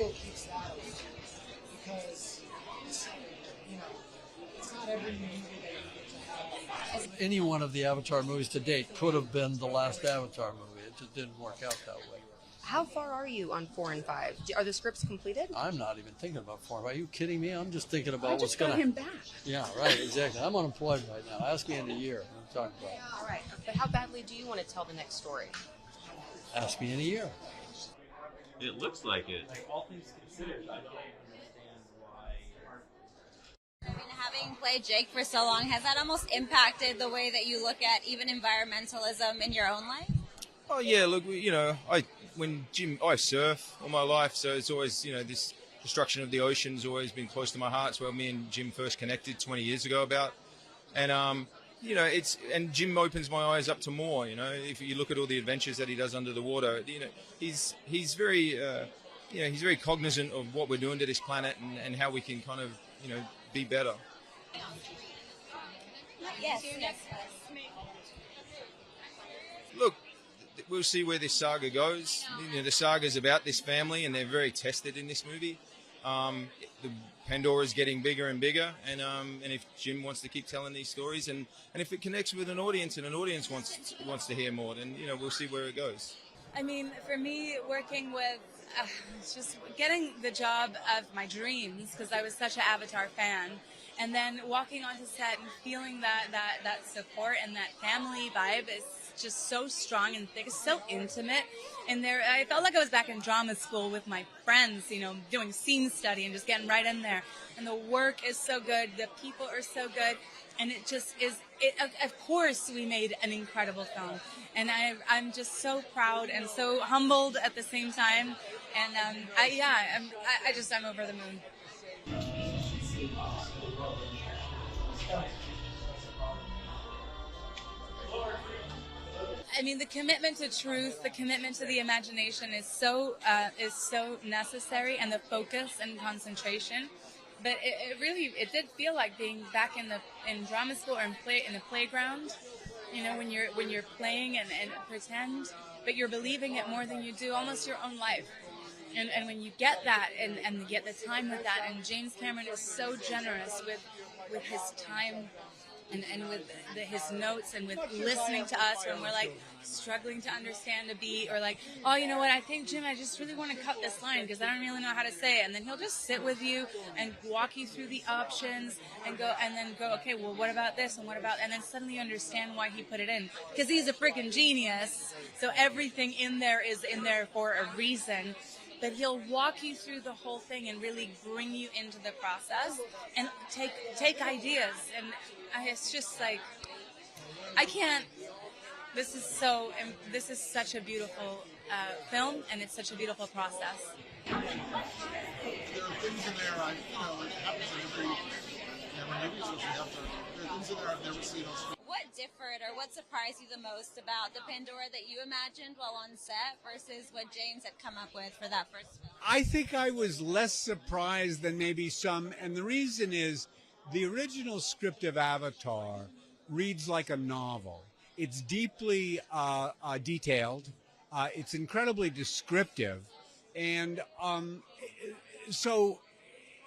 feel keeps that alive. Because, it's, it's not every movie that you get to have. Any one of the Avatar movies to date could have been the last Avatar movie. It just didn't work out that way. How far are you on 4 and 5? Are the scripts completed? I'm not even thinking about 4. Are you kidding me? I'm just thinking about what's going to... him back. Yeah, right, exactly. I'm unemployed right now. Ask me in a year. I'm talking about. All right. But how badly do you want to tell the next story? Ask me in a year. It looks like it. Like, all things considered, I don't understand why... I mean, having played Jake for so long, has that almost impacted the way that you look at even environmentalism in your own life? Oh yeah, look, I surf all my life, so it's always, this destruction of the ocean's always been close to my heart. It's where me and Jim first connected 20 years ago about, and and Jim opens my eyes up to more. If you look at all the adventures that he does under the water, he's very he's very cognizant of what we're doing to this planet and how we can kind of be better. Yes. Look, we'll see where this saga goes. The saga's about this family, and they're very tested in this movie. The Pandora's getting bigger and bigger, and if Jim wants to keep telling these stories, and if it connects with an audience, and an audience wants to hear more, then we'll see where it goes. I mean, for me, working with it's just getting the job of my dreams, because I was such an Avatar fan, and then walking onto set and feeling that support and that family vibe is just so strong and thick. It's so intimate. And I felt like I was back in drama school with my friends, doing scene study and just getting right in there. And the work is so good. The people are so good. And it just is, of course, we made an incredible film. And I'm just so proud and so humbled at the same time. And I'm over the moon. I mean, the commitment to truth, the commitment to the imagination is so necessary, and the focus and concentration. But it did feel like being back in drama school or in the playground. When you're playing and pretend, but you're believing it more than you do almost your own life. And when you get that and you get the time with that, and James Cameron is so generous with his time. And with his notes, and with listening to us when we're like struggling to understand a beat, or like, oh, you know what, I think, Jim, I just really want to cut this line because I don't really know how to say it. And then he'll just sit with you and walk you through the options and go, okay, well, what about this and what about, and then suddenly you understand why he put it in, because he's a freaking genius. So everything in there is in there for a reason. But he'll walk you through the whole thing and really bring you into the process and take ideas. And it's just like, I can't. This is such a beautiful film, and it's such a beautiful process. There are things in there, it happens in every movie, so there are things in there I've never seen on screen. What differed or what surprised you the most about the Pandora that you imagined while on set versus what James had come up with for that first film? I think I was less surprised than maybe some, and the reason is the original script of Avatar reads like a novel. It's deeply detailed. It's incredibly descriptive, and so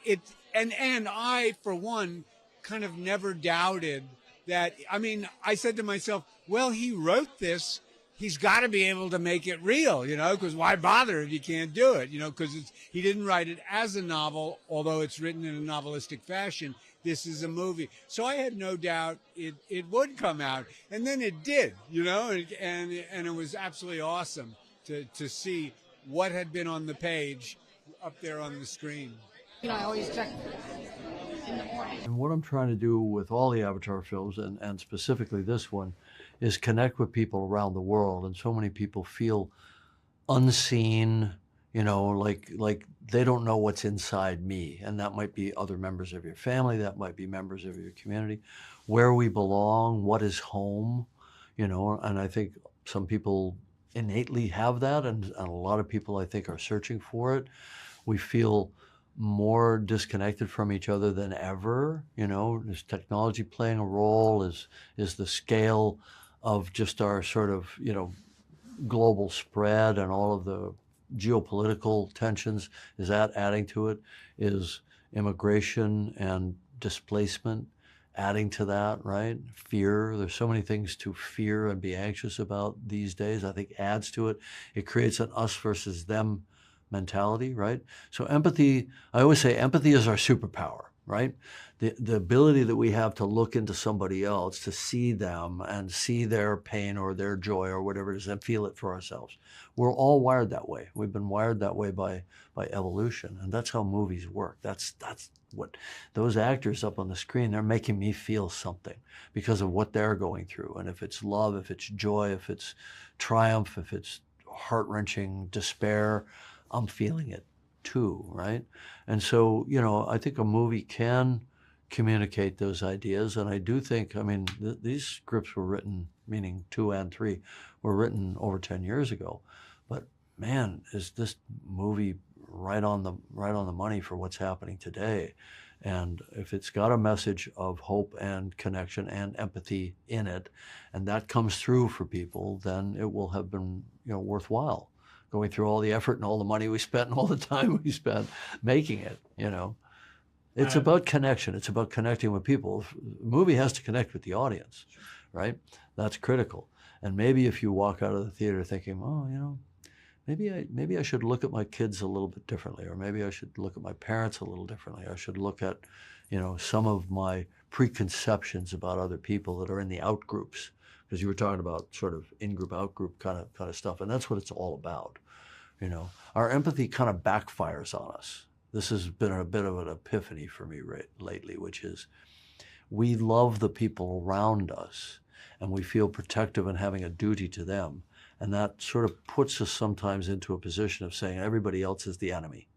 it. And I, for one, kind of never doubted that. I mean, I said to myself, well, he wrote this. He's got to be able to make it real, because why bother if you can't do it, because he didn't write it as a novel, although it's written in a novelistic fashion. This is a movie. So I had no doubt it would come out. And then it did, and it was absolutely awesome to see what had been on the page up there on the screen. I always check in the morning. And what I'm trying to do with all the Avatar films, and specifically this one, is connect with people around the world. And so many people feel unseen, like they don't know what's inside me. And that might be other members of your family, that might be members of your community, where we belong, what is home, and I think some people innately have that, and a lot of people, I think, are searching for it. We feel more disconnected from each other than ever. Is technology playing a role? Is the scale of just our sort of, global spread and all of the geopolitical tensions? Is that adding to it? Is immigration and displacement adding to that, right? Fear. There's so many things to fear and be anxious about these days. I think adds to it. It creates an us versus them mentality, right? So empathy, I always say empathy is our superpower, right? The ability that we have to look into somebody else, to see them and see their pain or their joy or whatever it is and feel it for ourselves. We're all wired that way. We've been wired that way by evolution, and that's how movies work. That's what those actors up on the screen, they're making me feel something because of what they're going through. And if it's love, if it's joy, if it's triumph, if it's heart-wrenching despair, I'm feeling it too, right? And so, you know, I think a movie can communicate those ideas. And I do think, I mean, these scripts were written, meaning 2 and 3, were written over 10 years ago. But man, is this movie right on the money for what's happening today. And if it's got a message of hope and connection and empathy in it, and that comes through for people, then it will have been, you know, worthwhile going through all the effort and all the money we spent and all the time we spent making it, you know. It's about connection. It's about connecting with people. The movie has to connect with the audience, right? That's critical. And maybe if you walk out of the theater thinking, oh, you know, maybe I should look at my kids a little bit differently, or maybe I should look at my parents a little differently. I should look at, you know, some of my preconceptions about other people that are in the out groups, because you were talking about sort of in-group, out-group kind of stuff, and that's what it's all about. You know, our empathy kind of backfires on us. This has been a bit of an epiphany for me lately, which is we love the people around us, and we feel protective and having a duty to them. And that sort of puts us sometimes into a position of saying everybody else is the enemy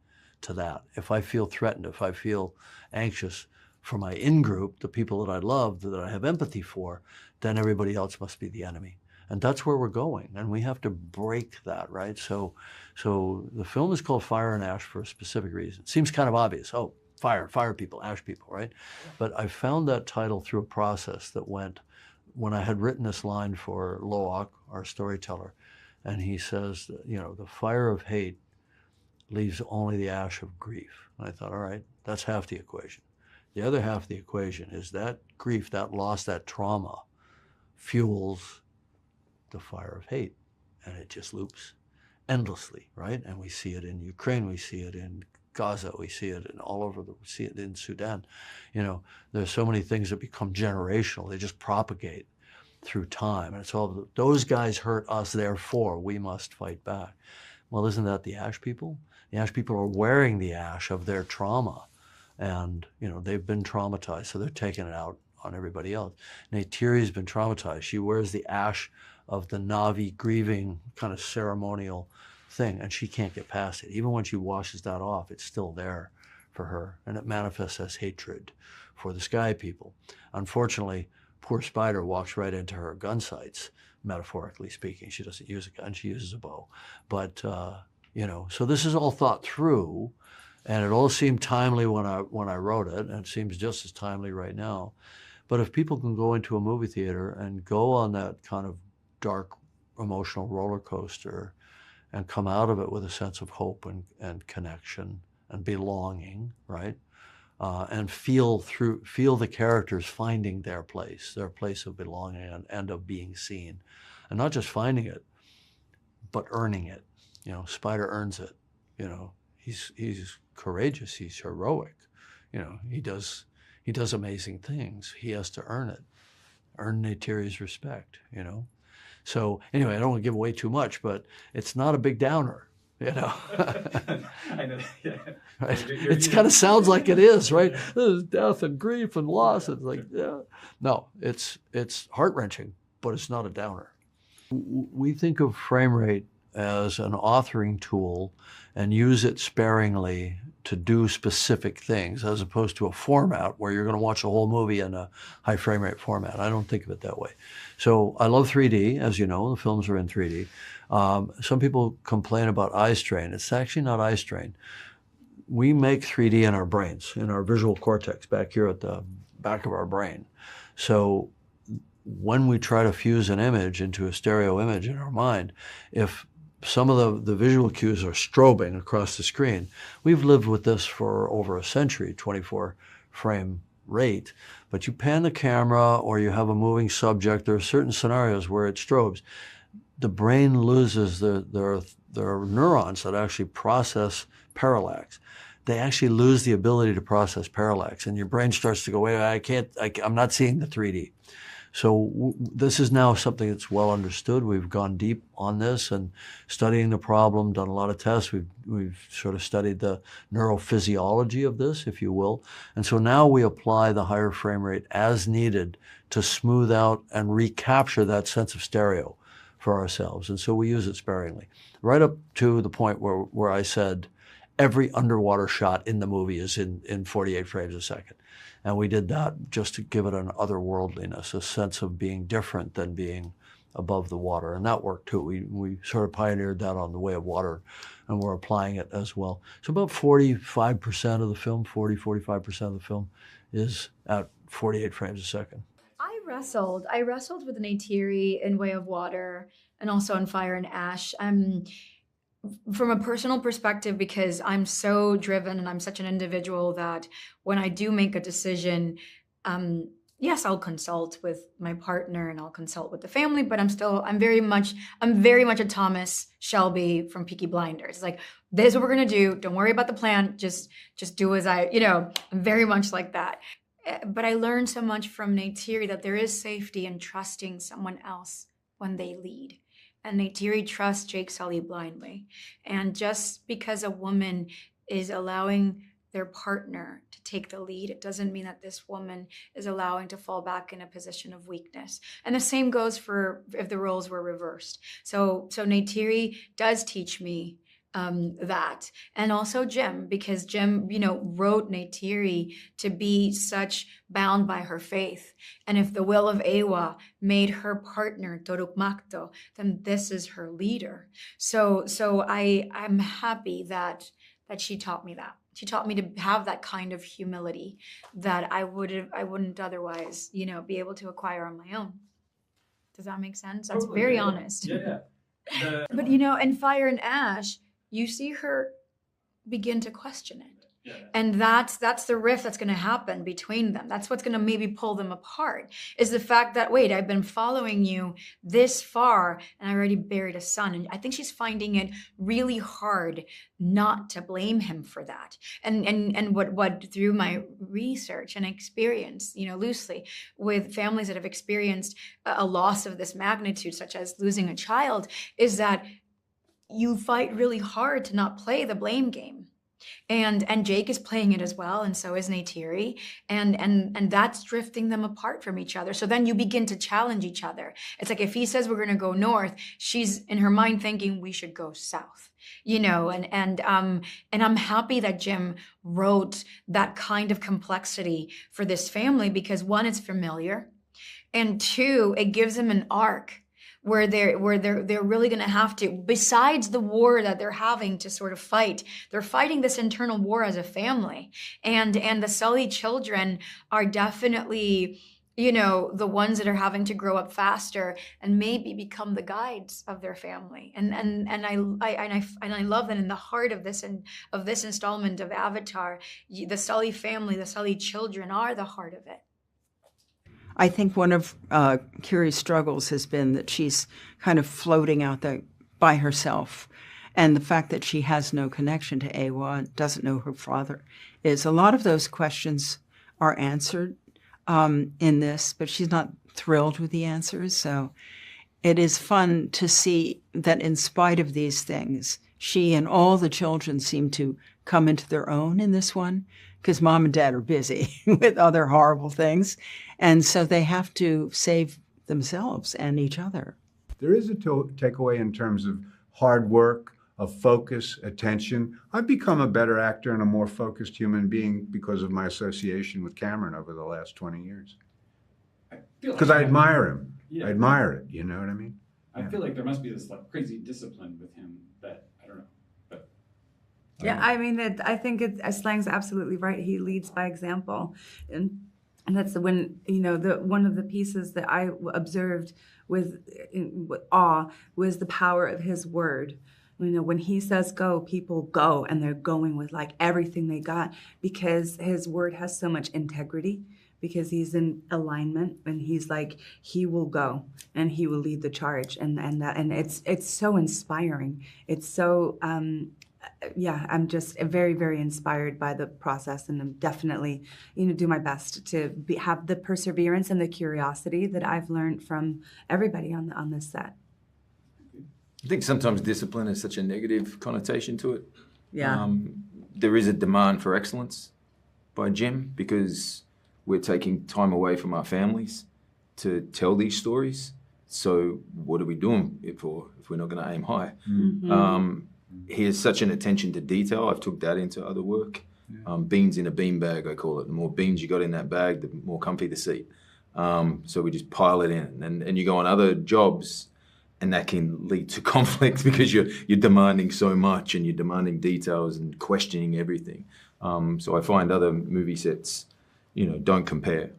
to that. If I feel threatened, if I feel anxious for my in-group, the people that I love, that I have empathy for, then everybody else must be the enemy. And that's where we're going, and we have to break that, right? So the film is called Fire and Ash for a specific reason. It seems kind of obvious. Oh, fire people, ash people, right? But I found that title through a process that went, when I had written this line for Loak, our storyteller, and he says, you know, the fire of hate leaves only the ash of grief. And I thought, all right, that's half the equation. The other half of the equation is that grief, that loss, that trauma fuels the fire of hate, and it just loops endlessly, right? And we see it in Ukraine, we see it in Gaza, we see it in all over, we see it in Sudan. You know, there's so many things that become generational. They just propagate through time, and it's all, those guys hurt us, therefore we must fight back. Well, isn't that the ash people? The ash people are wearing the ash of their trauma, and you know, they've been traumatized, so they're taking it out on everybody else. Neytiri's been traumatized. She wears the ash of the Na'vi grieving kind of ceremonial thing, and she can't get past it. Even when she washes that off, it's still there for her, and it manifests as hatred for the sky people. Unfortunately, poor Spider walks right into her gun sights, metaphorically speaking. She doesn't use a gun, she uses a bow. But, you know, so this is all thought through, and it all seemed timely when I wrote it, and it seems just as timely right now. But if people can go into a movie theater and go on that kind of dark emotional roller coaster and come out of it with a sense of hope and connection and belonging, right? And feel the characters finding their place of belonging and of being seen. And not just finding it, but earning it. You know, Spider earns it. You know, he's courageous, he's heroic. You know, he does amazing things. He has to earn it, earn Neytiri's respect, you know? So anyway, I don't want to give away too much, but it's not a big downer, you know? I know. Yeah. Right? It kind of sounds like it is, right? There's death and grief and loss. It's like, yeah. No, it's heart-wrenching, but it's not a downer. We think of frame rate as an authoring tool and use it sparingly to do specific things, as opposed to a format where you're going to watch a whole movie in a high frame rate format. I don't think of it that way. So I love 3D, as you know, the films are in 3D. Some people complain about eye strain. It's actually not eye strain. We make 3D in our brains, in our visual cortex, back here at the back of our brain. So when we try to fuse an image into a stereo image in our mind, if some of the visual cues are strobing across the screen. We've lived with this for over a century, 24 frame rate, but you pan the camera or you have a moving subject, there are certain scenarios where it strobes. The brain loses there are neurons that actually process parallax. They actually lose the ability to process parallax, and your brain starts to go, wait, I'm not seeing the 3D. So this is now something that's well understood. We've gone deep on this and studying the problem, done a lot of tests. We've sort of studied the neurophysiology of this, if you will. And so now we apply the higher frame rate as needed to smooth out and recapture that sense of stereo for ourselves. And so we use it sparingly. Right up to the point where I said every underwater shot in the movie is in 48 frames a second. And we did that just to give it an otherworldliness, a sense of being different than being above the water. And that worked too. We sort of pioneered that on The Way of Water, and we're applying it as well. So about 45% of the film, 45% of the film is at 48 frames a second. I wrestled with Neytiri in Way of Water and also in Fire and Ash. From a personal perspective, because I'm so driven and I'm such an individual that when I do make a decision, yes, I'll consult with my partner and I'll consult with the family, but I'm very much a Thomas Shelby from Peaky Blinders. It's like, this is what we're gonna do. Don't worry about the plan. Just do as I'm very much like that. But I learned so much from Neytiri that there is safety in trusting someone else when they lead. And Neytiri trusts Jake Sully blindly. And just because a woman is allowing their partner to take the lead, it doesn't mean that this woman is allowing to fall back in a position of weakness. And the same goes for if the roles were reversed. So Neytiri does teach me that. And also Jim, because Jim, wrote Neytiri to be such bound by her faith. And if the will of Ewa made her partner Torukmakto, then this is her leader. So I'm happy that she taught me that. She taught me to have that kind of humility that I wouldn't otherwise, be able to acquire on my own. Does that make sense? That's Totally, very yeah. honest. Yeah. But in Fire and Ash, you see her begin to question it. Yeah. And that's the rift that's going to happen between them. That's what's going to maybe pull them apart, is the fact that, wait, I've been following you this far and I already buried a son. And I think she's finding it really hard not to blame him for that. And what through my research and experience, loosely with families that have experienced a loss of this magnitude, such as losing a child, is that you fight really hard to not play the blame game. And Jake is playing it as well, and so is Neytiri, and that's drifting them apart from each other. So then you begin to challenge each other. It's like if he says we're going to go north, she's in her mind thinking we should go south. And I'm happy that Jim wrote that kind of complexity for this family, because one, it's familiar, and two, it gives them an arc where they're really going to have to, besides the war that they're having to sort of fight, they're fighting this internal war as a family. And the Sully children are definitely, the ones that are having to grow up faster and maybe become the guides of their family. And I love that in the heart of this installment of Avatar, the Sully family, the Sully children are the heart of it. I think one of Kiri's struggles has been that she's kind of floating out there by herself. And the fact that she has no connection to Ewa and doesn't know her father is, a lot of those questions are answered in this, but she's not thrilled with the answers. So it is fun to see that in spite of these things, she and all the children seem to come into their own in this one, because mom and dad are busy with other horrible things. And so they have to save themselves and each other. There is a takeaway in terms of hard work, of focus, attention. I've become a better actor and a more focused human being because of my association with Cameron over the last 20 years. Because I admire him. Yeah. I admire it, you know what I mean? I feel like there must be this crazy discipline with him that, I don't know. But yeah, I mean, I think Slang's absolutely right. He leads by example. And And that's when, one of the pieces that I observed with awe was the power of his word. When he says go, people go, and they're going with like everything they got, because his word has so much integrity, because he's in alignment, and he's like, he will go and he will lead the charge. And it's so inspiring. It's so, I'm just very, very inspired by the process, and I'm definitely, do my best to have the perseverance and the curiosity that I've learned from everybody on this set. I think sometimes discipline has such a negative connotation to it. Yeah. There is a demand for excellence by Jim, because we're taking time away from our families to tell these stories. So what are we doing it for if we're not going to aim high? Mm-hmm. He has such an attention to detail. I've took that into other work. Beans in a bean bag, I call it. The more beans you got in that bag, the more comfy the seat. So we just pile it in. And you go on other jobs, and that can lead to conflict because you're demanding so much, and you're demanding details and questioning everything. So I find other movie sets, don't compare.